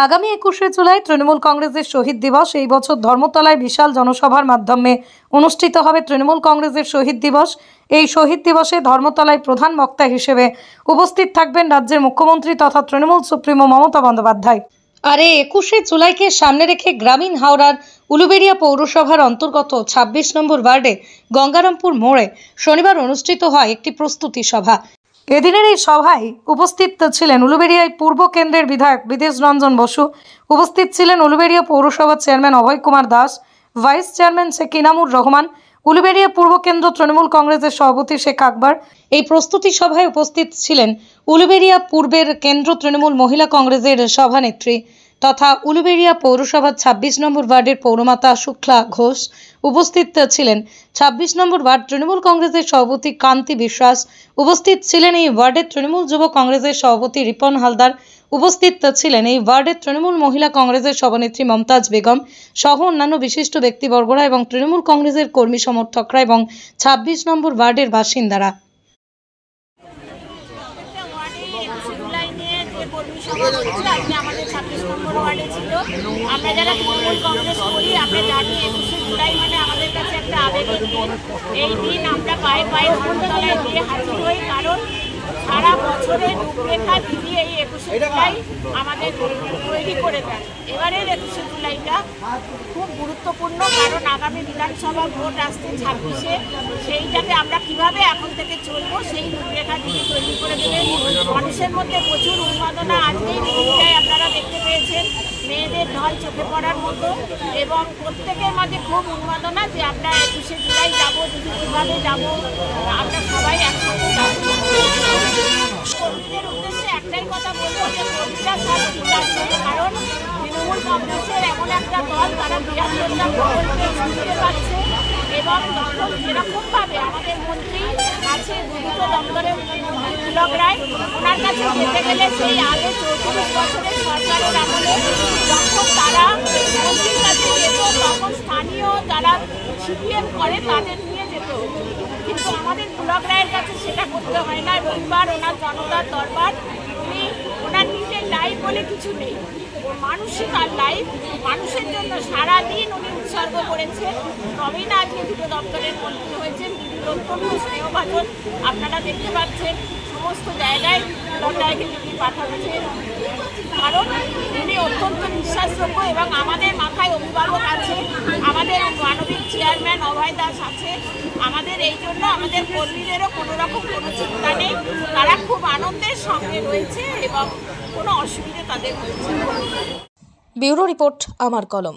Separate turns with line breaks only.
আগামী 21শে জুলাই তৃণমূল কংগ্রেসের শহীদ দিবস। এই বছর ধর্মতলায় বিশাল জনসভার মাধ্যমে অনুষ্ঠিত হবে তৃণমূল কংগ্রেসের শহীদ দিবস। এই শহীদ দিবসে ধর্মতলায় প্রধান বক্তা হিসেবে উপস্থিত থাকবেন রাজ্যের মুখ্যমন্ত্রী তথা তৃণমূল সুপ্রিমো মমতা বন্দ্যোপাধ্যায়। আর এই 21শে জুলাইকে সামনে রেখে গ্রামীণ হাওড়ার উলুবেড়িয়া পৌরসভার অন্তর্গত ২৬ নম্বর ওয়ার্ডে গঙ্গারামপুর মোড়ে শনিবার অনুষ্ঠিত হয় একটি প্রস্তুতি সভা। এদিনের এই সভায় উপস্থিত ছিলেন উলুবেড়িয়ায় পূর্ব কেন্দ্রের বিধায়ক বিদেশ রঞ্জন বসু, উপস্থিত ছিলেন উলুবেড়িয়া পৌরসভার চেয়ারম্যান অভয় কুমার দাস, ভাইস চেয়ারম্যান শেখ ইনামুর রহমান, উলুবেড়িয়া পূর্ব কেন্দ্র তৃণমূল কংগ্রেসের সভাপতি শেখ আকবর। এই প্রস্তুতি সভায় উপস্থিত ছিলেন উলুবেড়িয়া পূর্বের কেন্দ্র তৃণমূল মহিলা কংগ্রেসের সভানেত্রী তথা উলুবেড়িয়া পৌরসভার ২৬ নম্বর ওয়ার্ডের পৌরমাতা শুক্লা ঘোষ। উপস্থিত ছিলেন ২৬ নম্বর ওয়ার্ড তৃণমূল কংগ্রেসের সভাপতি কান্তি বিশ্বাস। উপস্থিত ছিলেন এই ওয়ার্ডের তৃণমূল যুব কংগ্রেসের সভাপতি রিপন হালদার। উপস্থিত ছিলেন এই ওয়ার্ডের তৃণমূল মহিলা কংগ্রেসের সভানেত্রী মমতাজ বেগম সহ অন্যান্য বিশিষ্ট ব্যক্তিবর্গরা এবং তৃণমূল কংগ্রেসের কর্মী সমর্থকরা এবং ২৬ নম্বর ওয়ার্ডের বাসিন্দারা।
আমাদের ২৬ নম্বর ওয়ার্ডে ছিল। আমরা যারা তৃণমূল কংগ্রেস করি আমরা জানি ২১শে জুলাই মানে আমাদের কাছে একটা আবেগের দিন। এই দিন আমরা পায়ে পায়ে ধর্মতলায় গিয়ে হাজির হই, কারণ সারা বছরের রূপরেখা দিদি এই ২১শে জুলাই আমাদের তৈরি করে দেন। এবারের ২১শে জুলাইটা খুব গুরুত্বপূর্ণ, কারণ আগামী বিধানসভা ভোট আসছে ২৬শে। সেইটাকে আমরা কিভাবে এখন থেকে চলবো সেই রূপরেখা দিদি তৈরি করে দেবেন। মানুষের মধ্যে প্রচুর উন্মাদনা আজকেই দিদিটাই আপনারা দেখতে পেয়েছেন, মেয়েদের ঢল চোখে পড়ার মতো, এবং প্রত্যেকের মাঝে খুব উন্মাদনা যে আমরা ২১শে জুলাই যাবো, দিদি কীভাবে যাবো, আমরা সবাই একসাথে যাবো। কর্মীদের উদ্দেশ্যে একটাই কথা বলবো যে কর্মীরা সব ঠিক আছে, কারণ তৃণমূল কংগ্রেসের এমন একটা দল তারা ৭২টা প্রকল্পে শুনতে পাচ্ছে, এবং তখন যেরকমভাবে আমাদের মন্ত্রী আছে দুটো দপ্তরের পুলক রায়, ওনার কাছে যেতে গেলে সেই আগে ৩৪ বছরের সরকারের আমলে যখন তারা মন্ত্রীর কাছে যেত তখন স্থানীয় যারা সিপিএম করে তাদের নিয়ে যেত, কিন্তু আমাদের পুলক রায়ের কাছে সেটা করতে হয় না। রবিবার ওনার জনতার দরবার, উনি ওনার নিজের লাইফ বলে কিছু নেই, মানুষই তার লাইফ, মানুষের জন্য সারাদিন উনি উৎসর্গ করেছেন। তবেই না আজকে দুটো দপ্তরের মন্ত্রী হয়েছেন। দিদির অত্যন্ত স্নেহভাজন আপনারা দেখতে পাচ্ছেন, সমস্ত জায়গায় লটাইকে দিদি পাঠাচ্ছেন, কারণ উনি অত্যন্ত বিশ্বাসযোগ্য এবং আমাদের মাথায় অভিভাবক আছে, আমাদের মানবিক চেয়ারম্যান অভয় দাস আছে। আমাদের এই জন্য আমাদের কর্মীদেরও কোনো রকম কোনো চিন্তা নেই, তারা খুব আনন্দের সঙ্গে রয়েছে এবং কোনো অসুবিধা তাদের হচ্ছে।
ব্যুরো রিপোর্ট, আমার কলম।